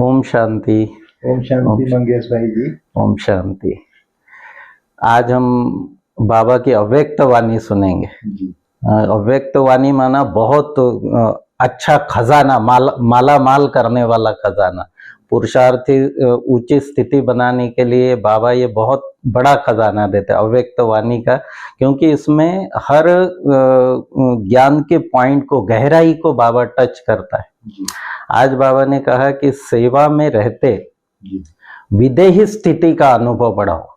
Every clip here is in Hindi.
ओम शांति। ओम शांति मंगेश भाई जी। ओम शांति। आज हम बाबा की अव्यक्त वाणी सुनेंगे जी। अव्यक्त वाणी माना बहुत अच्छा खजाना, माला माल करने वाला खजाना। पुरुषार्थी ऊंची स्थिति बनाने के लिए बाबा ये बहुत बड़ा खजाना देते हैं अव्यक्त वाणी का, क्योंकि इसमें हर ज्ञान के पॉइंट को, गहराई को बाबा टच करता है। जी। आज बाबा ने कहा कि सेवा में रहते विदेही स्थिति का अनुभव बढ़ाओ।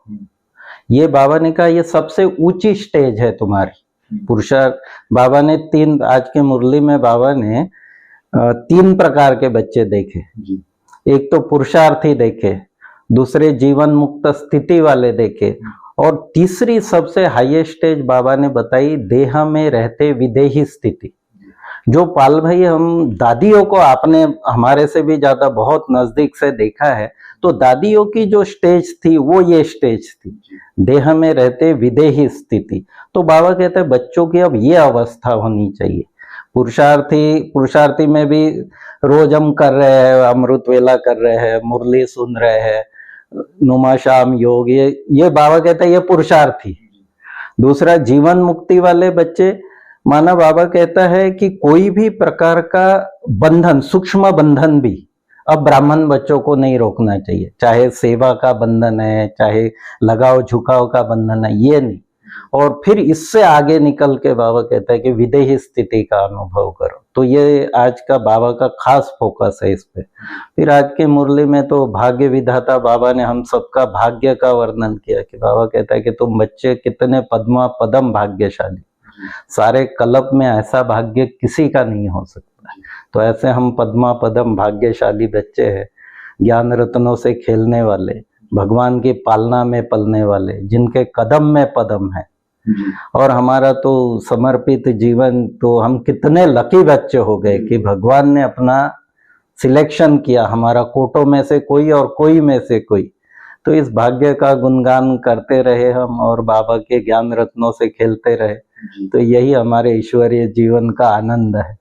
ये बाबा ने कहा ये सबसे ऊंची स्टेज है तुम्हारी। पुरुषार्थ बाबा ने आज के मुरली में बाबा ने 3 प्रकार के बच्चे देखे। एक तो पुरुषार्थी देखे, दूसरे जीवन मुक्त स्थिति वाले देखे, और तीसरी सबसे हाईएस्ट स्टेज बाबा ने बताई देह में रहते विदेही स्थिति। जो पाल भाई, हम दादियों को आपने हमारे से भी ज्यादा बहुत नजदीक से देखा है, तो दादियों की जो स्टेज थी वो ये स्टेज थी, देह में रहते विदेही स्थिति। तो बाबा कहते हैं बच्चों की अब ये अवस्था होनी चाहिए। पुरुषार्थी में भी रोज हम कर रहे हैं, अमृत वेला कर रहे हैं, मुरली सुन रहे हैं, नुमा शाम योग, ये बाबा कहते हैं ये पुरुषार्थी। दूसरा जीवन मुक्ति वाले बच्चे, माना बाबा कहता है कि कोई भी प्रकार का बंधन, सूक्ष्म बंधन भी अब ब्राह्मण बच्चों को नहीं रोकना चाहिए, चाहे सेवा का बंधन है, चाहे लगाव झुकाव का बंधन है, ये नहीं। और फिर इससे आगे निकल के बाबा कहता है कि विदेही स्थिति का अनुभव करो। तो ये आज का बाबा का खास फोकस है इस पे। फिर आज के मुरली में तो भाग्य विधाता बाबा ने हम सबका भाग्य का वर्णन किया कि बाबा कहता है कि तुम बच्चे कितने पदम भाग्यशाली, सारे कल्प में ऐसा भाग्य किसी का नहीं हो सकता। तो ऐसे हम पदम भाग्यशाली बच्चे हैं, ज्ञान रत्नों से खेलने वाले, भगवान की पालना में पलने वाले, जिनके कदम में पदम है। और हमारा तो समर्पित जीवन, तो हम कितने लकी बच्चे हो गए कि भगवान ने अपना सिलेक्शन किया, हमारा कोटों में से कोई और कोई में से कोई। तो इस भाग्य का गुणगान करते रहे हम और बाबा के ज्ञान रत्नों से खेलते रहे, तो यही हमारे ईश्वरीय जीवन का आनंद है।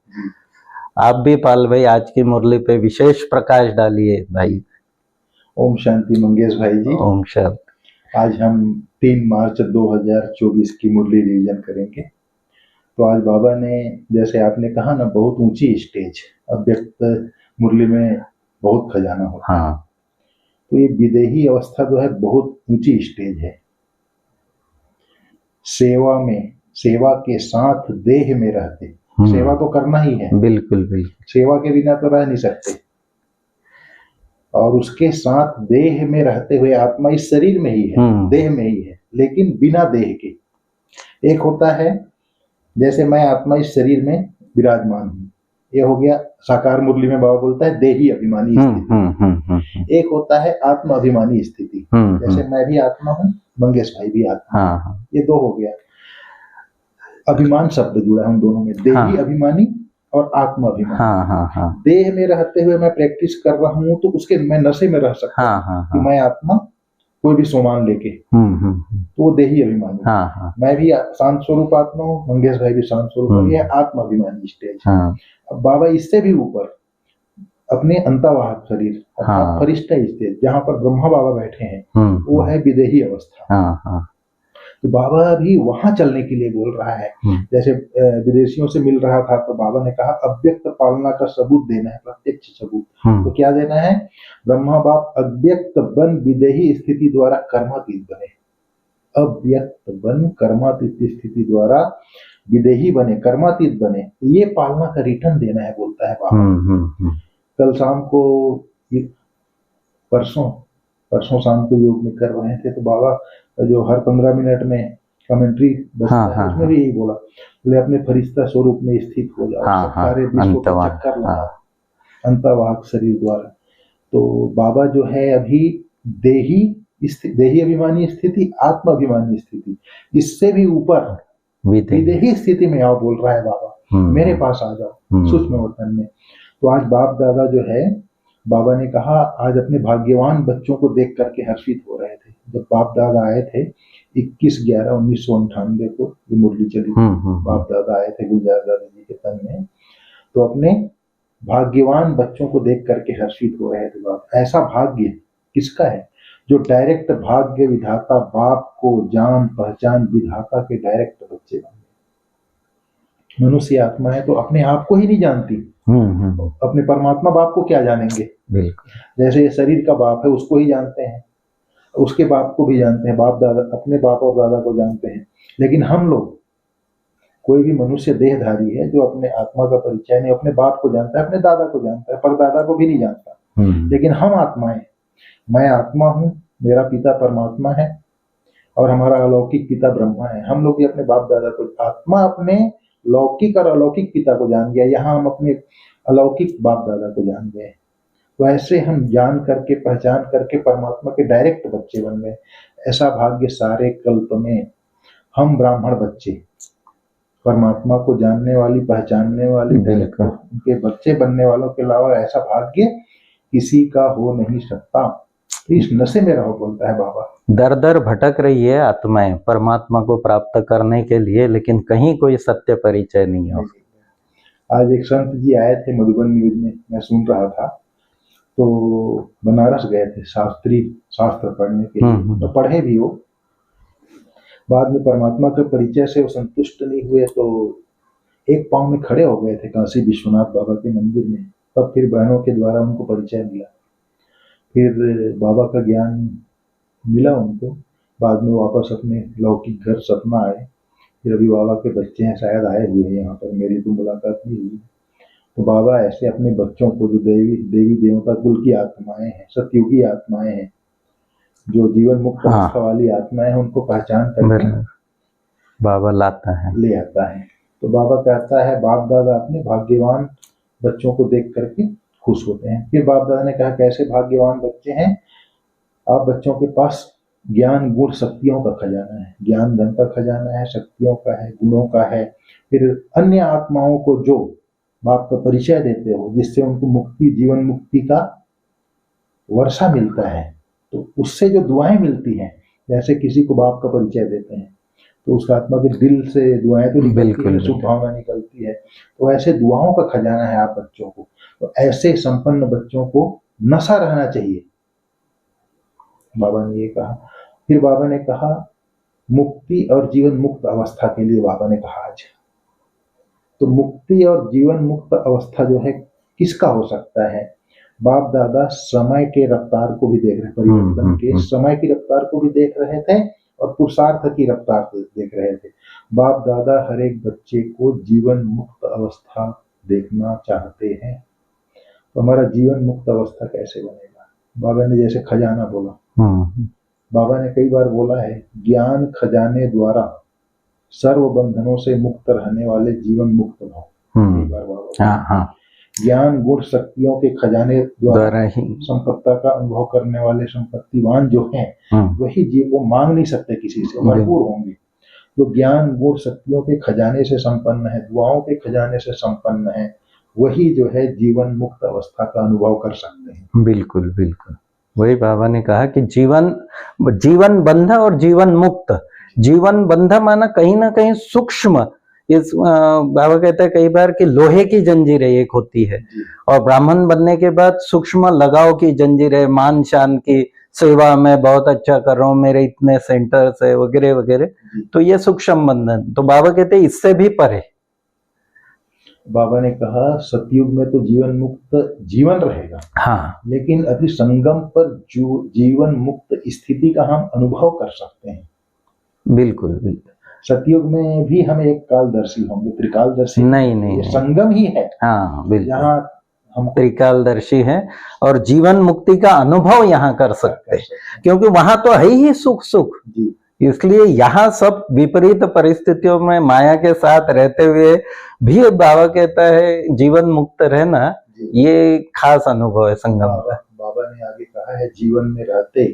आप भी पाल भाई आज की मुरली पे विशेष प्रकाश डालिए भाई। ओम शांति मंगेश भाई जी। ओम शांति। आज हम 3 मार्च 2024 की मुरली रिवीजन करेंगे। तो आज बाबा ने, जैसे आपने कहा ना, बहुत ऊंची स्टेज, अव्यक्त मुरली में बहुत खजाना होता है। तो ये विदेही अवस्था जो है बहुत ऊंची स्टेज है। सेवा में, सेवा के साथ देह में रहते, सेवा तो करना ही है, बिल्कुल बिल्कुल, सेवा के बिना तो रह नहीं सकते। और उसके साथ देह में रहते हुए, आत्मा इस शरीर में ही है, देह में ही है, लेकिन बिना देह के। एक होता है जैसे मैं आत्मा इस शरीर में विराजमान हूँ, ये हो गया साकार मुरली में बाबा बोलता है देही अभिमानी स्थिति। एक होता है आत्मा अभिमानी स्थिति, जैसे मैं भी आत्मा हूँ, मंगेश भाई भी आत्मा, ये 2 हो गया। अभिमान शब्द जुड़ा है उन दोनों में, देही अभिमानी और आत्मा अभिमानी। देह में रहते हुए मैं प्रैक्टिस कर रहा हूँ तो उसके मैं नशे में रह सकता हूँ कि मैं आत्मा, कोई भी सामान लेके, तो वो देही अभिमानी। मैं भी शांत स्वरूप आत्मा हूँ, मंगेश भाई भी शांत स्वरूप, ये आत्मा अभिमानी स्टेज। अब बाबा इससे भी ऊपर अपने अंतर्वाहक शरीर, फरिश्ता स्टेज, जहाँ पर ब्रह्मा बाबा बैठे हैं, वो है विदेही अवस्था। तो बाबा भी वहां चलने के लिए बोल रहा है। जैसे विदेशियों से मिल रहा था तो बाबा ने कहा अव्यक्त पालना का सबूत देना है, प्रत्यक्ष सबूत। तो क्या देना है? ब्रह्मा बाप अव्यक्त बन विदेही स्थिति द्वारा कर्मातीत बने, अव्यक्त बन कर्मातीत स्थिति द्वारा विदेही बने, कर्मातीत बने, ये पालना का रिटर्न देना है, बोलता है बाबा। कल शाम को, परसों शाम को योग में कर रहे थे, तो बाबा जो हर 15 मिनट में कमेंट्री बचता है, उसमें भी यही बोला, बोले अपने फरिश्ता स्वरूप में स्थित हो जाओ, सारे विश्व को चक्कर लगाओ अंतर्वाहक शरीर द्वारा। तो बाबा जो है अभी देही अभिमानी स्थिति, आत्म अभिमानी स्थिति, इससे भी ऊपर विदेही स्थिति में आओ, बोल रहा है बाबा, मेरे पास आ जाओ सूक्ष्म वतन में। तो आज बाप दादा जो है, बाबा ने कहा आज अपने भाग्यवान बच्चों को देख करके हर्षित हो रहे थे। जब बाप दादा आए थे 21/11/1998 को ये मुरली चली थी, बाप दादा आए थे गुलजार दादा जी के तन में, तो अपने भाग्यवान बच्चों को देख करके हर्षित हो रहे थे बाप। ऐसा भाग्य किसका है जो डायरेक्ट भाग्य विधाता बाप को जान पहचान विधाता के डायरेक्ट बच्चे बन गए। मनुष्य आत्मा है तो अपने आप को ही नहीं जानती, अपने परमात्मा बाप को क्या जानेंगे। बिल्कुल। जैसे ये शरीर का बाप है उसको ही जानते हैं, उसके बाप को भी जानते हैं, बाप दादा अपने बाप और दादा को जानते हैं। लेकिन हम लोग, कोई भी मनुष्य देहधारी है जो अपने आत्मा का परिचय नहीं, अपने बाप को जानता है, अपने दादा को जानता है, परदादा को भी नहीं जानता। लेकिन हम आत्माएं, मैं आत्मा हूँ, मेरा पिता परमात्मा है और हमारा अलौकिक पिता ब्रह्मा है। हम लोग भी अपने बाप दादा को, आत्मा अपने लौकिक और अलौकिक पिता को जान गया, यहाँ हम अपने अलौकिक बाप दादा को जान गए। तो ऐसे हम जान करके पहचान करके परमात्मा के डायरेक्ट बच्चे बन गए। ऐसा भाग्य सारे कल्प में हम ब्राह्मण बच्चे परमात्मा को जानने वाली पहचानने वाली उनके बच्चे बनने वालों के अलावा ऐसा भाग्य किसी का हो नहीं सकता। तो इस नशे में रहो, बोलता है बाबा। दर दर भटक रही है आत्माएं परमात्मा को प्राप्त करने के लिए, लेकिन कहीं कोई सत्य परिचय नहीं हो। आज एक संत जी आए थे मधुबन न्यूज में, मैं सुन रहा था। तो बनारस गए थे शास्त्र पढ़ने के लिए, तो पढ़े भी वो। बाद में परमात्मा के परिचय से वो संतुष्ट नहीं हुए तो एक पांव में खड़े हो गए थे काशी विश्वनाथ बाबा के मंदिर में। तब फिर बहनों के द्वारा उनको परिचय मिला, फिर बाबा का ज्ञान मिला उनको। बाद में वापस अपने लौकिक घर सतना आए। फिर अभी बाबा के बच्चे हैं, शायद आए हुए हैं यहाँ पर, मेरी तो मुलाकात नहीं हुई। तो बाबा ऐसे अपने बच्चों को, जो देवी देवता कुल की आत्माएं हैं, सतयुगी आत्माएं हैं, जो जीवन मुक्त अवस्था वाली आत्माएं हैं, उनको पहचान करके बाबा लाता है, ले आता है। तो बाबा कहता है बाप दादा अपने भाग्यवान बच्चों को देख करके खुश होते हैं। फिर बाप दादा ने कहा कैसे भाग्यवान बच्चे हैं आप, बच्चों के पास ज्ञान गुण शक्तियों का खजाना है, ज्ञान धन का खजाना है, शक्तियों का है, गुणों का है। फिर अन्य आत्माओं को जो बाप का परिचय देते हो, जिससे उनको मुक्ति, जीवन मुक्ति का वर्षा मिलता है, तो उससे जो दुआएं मिलती हैं, जैसे किसी को बाप का परिचय देते हैं तो उसका आत्मा के दिल से दुआएं तो निकलती है, शुभ भावना निकलती है। तो ऐसे दुआओं का खजाना है आप बच्चों को। तो ऐसे संपन्न बच्चों को नशा रहना चाहिए, बाबा ने ये कहा। फिर बाबा ने कहा मुक्ति और जीवन मुक्त अवस्था के लिए बाबा ने कहा आज, तो मुक्ति और जीवन मुक्त अवस्था जो है किसका हो सकता है। बाप दादा समय के रफ्तार को भी देख रहे, परिवर्तन के समय की रफ्तार को भी देख रहे थे और पुरुषार्थ की रफ्तार को देख रहे थे। बाप दादा हर एक बच्चे को जीवन मुक्त अवस्था देखना चाहते हैं। तो हमारा जीवन मुक्त अवस्था कैसे बनेगा। बाबा ने जैसे खजाना बोला, बाबा ने कई बार बोला है, ज्ञान खजाने द्वारा सर्व बंधनों से मुक्त रहने वाले जीवन मुक्त भाव। कई बार बाबा ज्ञान गुण शक्तियों के खजाने द्वारा ही संपत्ता का अनुभव करने वाले संपत्तिवान जो हैं, वही जीव को मांग नहीं सकते, किसी से भरपूर होंगे। तो ज्ञान गुण शक्तियों के खजाने से संपन्न है, दुआओं के खजाने से संपन्न है, वही जो है जीवन मुक्त अवस्था का अनुभव कर सकते हैं। बिल्कुल बिल्कुल, वही बाबा ने कहा कि जीवन बंध और जीवन मुक्त। जीवन बंध माना कहीं ना कहीं सूक्ष्म, इस बाबा कहता है कई बार कि लोहे की जंजीरें एक होती है, और ब्राह्मण बनने के बाद सूक्ष्म लगाव की जंजीरें, मान शान की, सेवा में बहुत अच्छा कर रहा हूँ, मेरे इतने सेंटर्स है वगैरह वगैरह, तो ये सूक्ष्म बंधन। तो बाबा कहते हैं इससे भी परे। बाबा ने कहा सतयुग में तो जीवन मुक्त जीवन रहेगा, हाँ, लेकिन अभी संगम पर जो जीवन मुक्त स्थिति का हम अनुभव कर सकते हैं। बिल्कुल बिल्कुल, सतयुग में भी हम एक कालदर्शी होंगे, त्रिकालदर्शी नहीं, संगम ही है। हाँ बिल्कुल, यहाँ हम त्रिकालदर्शी है और जीवन मुक्ति का अनुभव यहाँ कर सकते हैं, क्योंकि वहां तो है ही सुख सुख। इसलिए यहाँ सब विपरीत परिस्थितियों में माया के साथ रहते हुए भी बाबा कहता है जीवन मुक्त रहना, ये खास अनुभव है संगम का। बाबा ने आगे कहा है जीवन में रहते,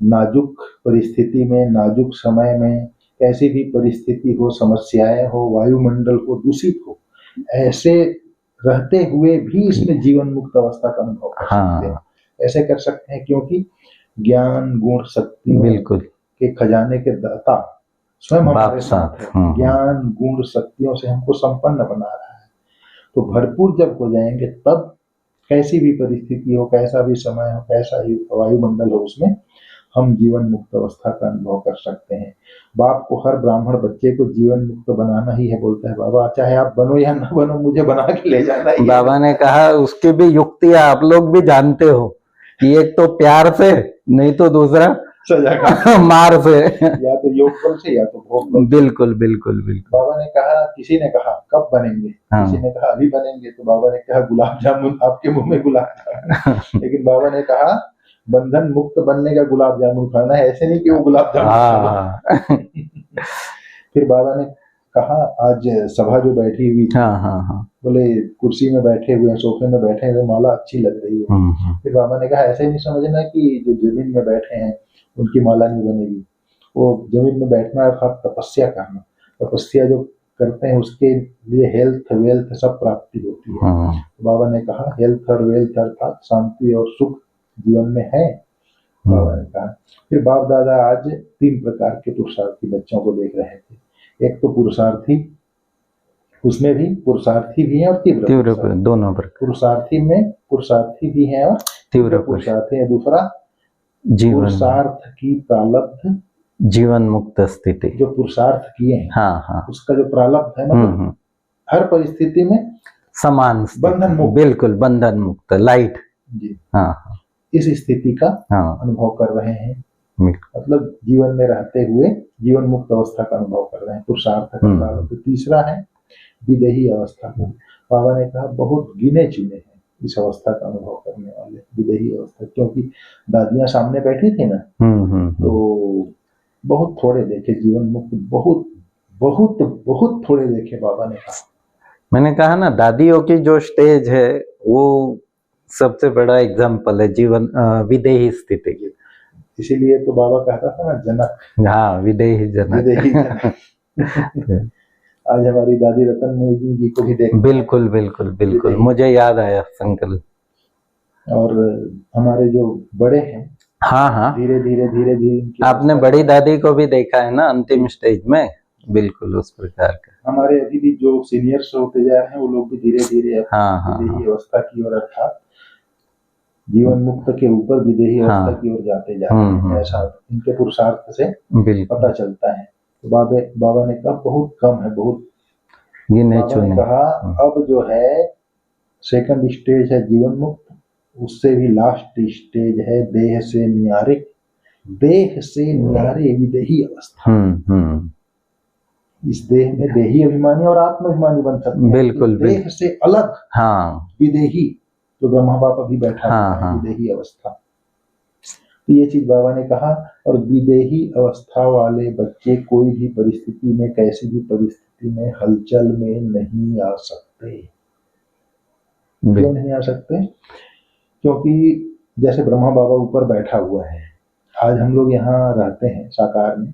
नाजुक परिस्थिति में, नाजुक समय में, कैसी भी परिस्थिति हो, समस्याएं हो, वायुमंडल हो, दूषित हो, ऐसे रहते हुए भी इसमें जीवन मुक्त अवस्था का अनुभव कर सकते हैं। ऐसे कर सकते हैं क्योंकि ज्ञान गुण शक्ति बिल्कुल के खजाने के दाता स्वयं हमारे साथ है। ज्ञान गुण शक्तियों से हमको संपन्न बना रहा है। तो भरपूर जब हो जाएंगे तब कैसी भी परिस्थिति हो, कैसा भी समय हो, कैसा ही वायुमंडल हो, उसमें हम जीवन मुक्त अवस्था का अनुभव कर सकते हैं। बाप को हर ब्राह्मण बच्चे को जीवन मुक्त बनाना ही है, बोलता है बाबा चाहे आप बनो या ना बनो, मुझे बना के ले जाना ही है। बाबा ने कहा उसकी भी युक्तियां आप लोग भी जानते हो कि एक तो प्यार से, नहीं तो दूसरा सजा का मार से, या तो योग बल से या तो भोग बल। बिल्कुल बिल्कुल बिल्कुल। बाबा ने कहा, किसी ने कहा कब बनेंगे, हाँ। किसी ने कहा अभी बनेंगे, तो बाबा ने कहा गुलाब जामुन आपके मुंह में गुलाब जामुन। लेकिन बाबा ने कहा बंधन मुक्त बनने का गुलाब जामुन खाना है, ऐसे नहीं कि वो गुलाब जामुन खाना। फिर बाबा ने कहा आज सभा जो बैठी हुई थी, बोले कुर्सी में बैठे हुए हैं, सोफे में बैठे हैं, माला अच्छी लग रही है। फिर बाबा ने कहा ऐसे नहीं समझना कि जो जमीन में बैठे हैं उनकी माला नहीं बनेगी, वो जमीन में बैठना अर्थात तपस्या करना, तपस्या जो करते हैं उसके लिए हेल्थ वेल्थ सब प्राप्ति होती है। तो बाबा ने कहा हेल्थ और वेल्थ अर्थात शांति और सुख जीवन में है, बाबा ने कहा। फिर बाप दादा आज 3 प्रकार के पुरुषार्थी बच्चों को देख रहे थे। एक तो पुरुषार्थी, उसमें भी पुरुषार्थी भी है और तीव्र दोनों प्रकार। पुरुषार्थी में पुरुषार्थी भी है और तीव्र पुरुषार्थी है। दूसरा पुरुषार्थ की प्रारब्ध जीवन मुक्त स्थिति, जो पुरुषार्थ किए हैं उसका जो प्रारब्ध है, मतलब हर परिस्थिति में समान बंधन मुक्त, बिल्कुल बंधन मुक्त लाइट जी। इस स्थिति का अनुभव कर रहे हैं, मतलब जीवन में रहते हुए जीवन मुक्त अवस्था का अनुभव कर रहे हैं, पुरुषार्थ का प्रारब्ध। तो तीसरा है विदेही अवस्था। बाबा ने कहा बहुत गिने चुने हैं इस अवस्था का अनुभव करने वाले, विदेही अवस्था, क्योंकि दादियां सामने बैठी थी ना, तो बहुत थोड़े देखे जीवन मुक्त, बहुत बहुत बहुत थोड़े देखे बाबा ने कहा। मैंने कहा ना दादियों की जो स्टेज है वो सबसे बड़ा एग्जाम्पल है जीवन विदेही स्थिति की। इसीलिए तो बाबा कहता था ना जनक, विदेही जनक। आज हमारी दादी रतन जी को भी देख, बिल्कुल बिल्कुल बिल्कुल मुझे याद आया संकल्प। और हमारे जो बड़े हैं धीरे धीरे आपने बड़ी दादी को भी देखा है ना अंतिम स्टेज में, बिल्कुल उस प्रकार का। हमारे अभी भी जो सीनियर्स होते जा रहे हैं वो लोग भी धीरे धीरे विदेही अवस्था की ओर, अर्थात जीवन मुक्त के ऊपर विदेही अवस्था की ओर जाते जा रहे हैं, ऐसा इनके पुरुषार्थ से पता चलता है। तो बाबा ने कहा बहुत कम है, बहुत बाबा ने कहा अब जो है सेकंड स्टेज है जीवन मुक्त, उससे भी लास्ट स्टेज है देह से न्यारे, देह से न्यारे विदेही अवस्था। इस देह में देही अभिमानी और आत्माभिमानी बन सकते हैं, बिल्कुल देह से अलग विदेही, तो ब्रह्मा बाबा भी बैठा है विदेही अवस्था। तो ये चीज बाबा ने कहा। और विदेही अवस्था वाले बच्चे कोई भी परिस्थिति में, कैसी भी परिस्थिति में हलचल में नहीं आ सकते। क्यों नहीं आ सकते? क्योंकि जैसे ब्रह्मा बाबा ऊपर बैठा हुआ है, आज हम लोग यहाँ रहते हैं साकार में,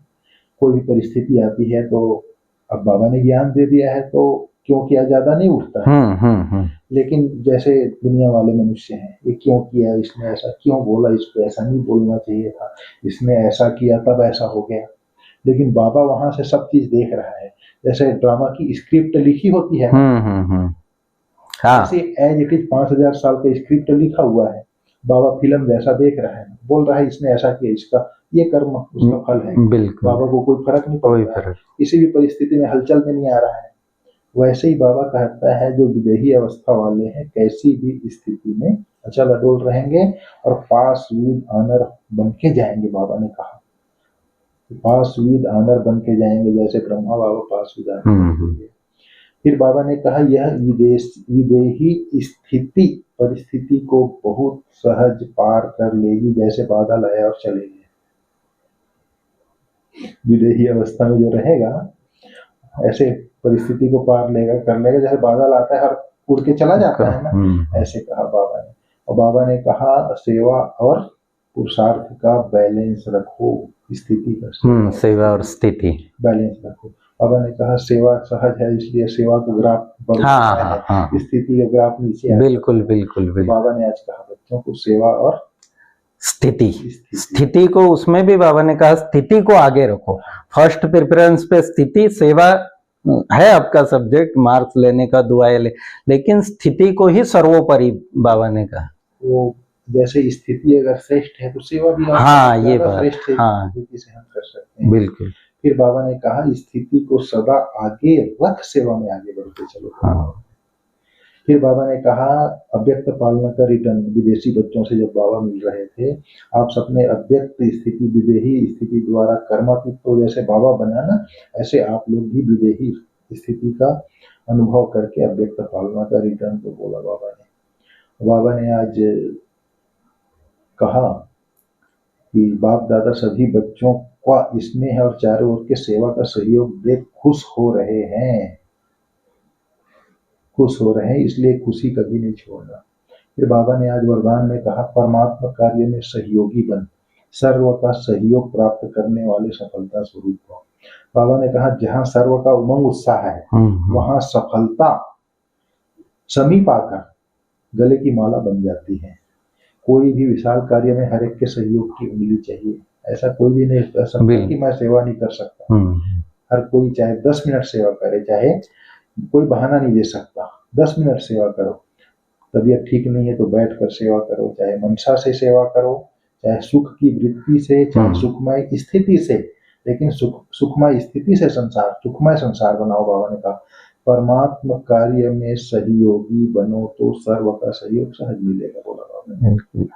कोई भी परिस्थिति आती है तो अब बाबा ने ज्ञान दे दिया है तो क्यों किया ज्यादा नहीं उठता है। लेकिन जैसे दुनिया वाले मनुष्य हैं, ये क्यों किया, इसने ऐसा क्यों बोला, इसको ऐसा नहीं बोलना चाहिए था, इसने ऐसा किया तब ऐसा हो गया। लेकिन बाबा वहां से सब चीज देख रहा है, जैसे ड्रामा की स्क्रिप्ट लिखी होती है ऐसे एज इट इज 5000 साल का स्क्रिप्ट लिखा हुआ है, बाबा फिल्म जैसा देख रहा है, बोल रहा है इसने ऐसा किया, इसका ये कर्म उसका फल है। बाबा को कोई फर्क नहीं पड़ रहा है, किसी भी परिस्थिति में हलचल में नहीं आ रहा है। वैसे ही बाबा कहता है जो विदेही अवस्था वाले हैं कैसी भी स्थिति में अचल अडोल रहेंगे और पास विद ऑनर बन के जाएंगे। बाबा ने कहा पास विद ऑनर बन के जाएंगे, जैसे ब्रह्मा बाबा पास विद ऑनर। फिर बाबा ने कहा यह विदेही स्थिति परिस्थिति को बहुत सहज पार कर लेगी, जैसे बादल आया और चले गए। विदेही अवस्था में जो रहेगा ऐसे परिस्थिति को पार लेगा, कर लेगा, जैसे बादल आता है और उड़ के चला जाता है ना, ऐसे कहा बाबा ने। और बाबा ने कहा सेवा और पुरुषार्थ का बैलेंस रखो, स्थिति का सेवा और स्थिति बैलेंस रखो। बाबा ने कहा सेवा सहज है, इसलिए सेवा का ग्राफ बढ़ता है, स्थिति का ग्राफ नीचे। बिल्कुल बिल्कुल बिल्कुल। बाबा ने आज कहा बच्चों को सेवा और स्थिति को, उसमें भी बाबा ने कहा स्थिति को आगे रखो, फर्स्ट प्रेफरेंस पे स्थिति, सेवा है आपका सब्जेक्ट मार्क्स लेने का, दुआएं लेकिन स्थिति को ही सर्वोपरि बाबा ने कहा। वो जैसे स्थिति अगर श्रेष्ठ है तो सेवा भी हाँ, ये ज्यादा बात, श्रेष्ठ है, हाँ, स्थिति से हम कर सकते हैं। बिल्कुल। फिर बाबा ने कहा स्थिति को सदा आगे रख सेवा में आगे बढ़ते चलो। हाँ। फिर बाबा ने कहा अव्यक्त पालना का रिटर्न, विदेशी बच्चों से जब बाबा मिल रहे थे, आप सबने अव्यक्त स्थिति विदेही स्थिति द्वारा कर्मातीत तो जैसे बाबा बना ना, ऐसे आप लोग भी विदेही स्थिति का अनुभव करके अव्यक्त पालना का रिटर्न तो बोला बाबा ने। बाबा ने आज कहा कि बाप दादा सभी बच्चों का स्नेह और चारों ओर के सेवा का सहयोग देख खुश हो रहे हैं, खुश हो रहे हैं, इसलिए खुशी कभी नहीं छोड़ना। फिर बाबा ने आज वरदान में कहा परमात्मा कार्य में सहयोगी बन, सर्व का सहयोग प्राप्त करने वाले सफलता स्वरूप हो। बाबा ने कहा जहां सर्व का उमंग उत्साह है वहां सफलता समीप आकर गले की माला बन जाती है। कोई भी विशाल कार्य में हर एक के सहयोग की उंगली चाहिए, ऐसा कोई भी नहीं कर सकता कि मैं सेवा नहीं कर सकता। हर कोई चाहे 10 मिनट सेवा करे, चाहे कोई बहाना नहीं दे सकता, 10 मिनट सेवा करो। तबीयत ठीक नहीं है तो बैठ कर सेवा करो, चाहे मनसा से सेवा करो, चाहे सुख की वृत्ति से, चाहे सुखमय स्थिति से, लेकिन सुखमय स्थिति से संसार, सुखमय संसार बनाओ। बाबा ने कहा परमात्मा कार्य में सहयोगी बनो तो सर्व का सहयोग सहज मिलेगा, बोला बाबा ने।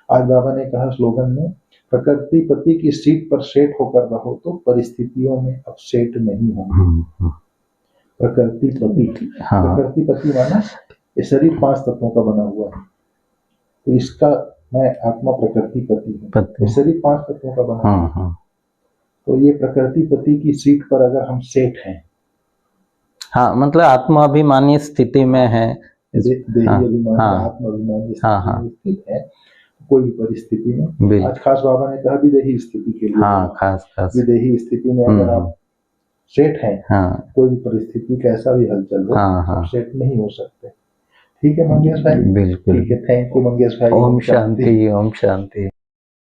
आज बाबा ने कहा स्लोगन में प्रकृति पति की सीट पर सेट होकर रहो तो परिस्थितियों में अब सेट नहीं होंगे। प्रकृति पति, हाँ। प्रकृति पति माना ये शरीर 5 तत्वों का बना हुआ है, तो इसका मैं आत्मा प्रकृति पति हूँ, शरीर 5 तत्वों का बना हुआ है। तो ये प्रकृति पति की सीट पर अगर हम सेट हैं, हाँ, मतलब आत्माभिमानी स्थिति में है, देही अभिमानी आत्माभिमानी स्थिति में स्थित है, कोई भी परिस्थिति में। आज खास बाबा ने कहा विदेही स्थिति के लिए, हाँ, खास विदेही स्थिति में अगर आप सेट हैं, कोई भी परिस्थिति कैसा भी हलचल हो, आप सेट नहीं हो सकते। ठीक है मंगेश भाई, बिल्कुल, ठीक है, थैंक यू मंगेश भाई। ओम शांति, ओम शांति।